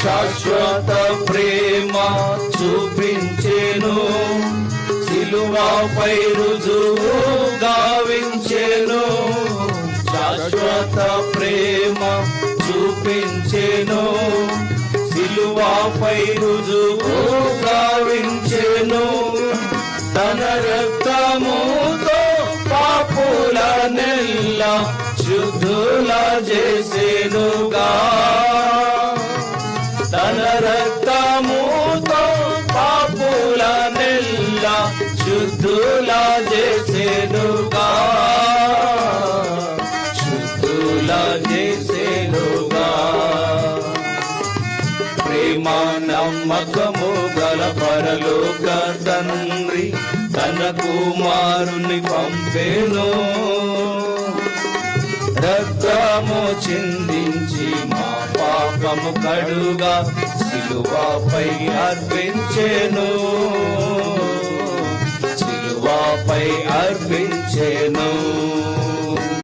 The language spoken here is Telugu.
శాశ్వత ప్రేమ చూపించెను, సిలువపై రుజువు గావించెను. శాశ్వత ప్రేమ చూపించెను, సిలువపై రుజువు గావించెను. తన రక్తముతో పాపులనెల్లా శుద్ధుల చేసెనుగా. తన రక్తముతో పాపులనెల్లా శుద్ధుల చేసెనుగా, శుద్ధుల చేసెనుగా. ప్రేమ నమ్మకము గల పరలోక తండ్రి తన కుమారుని పంపెను. రక్తము చిందించి మా పాపము కడుగా సిలువపై అర్పించెను, సిలువపై అర్పించెను.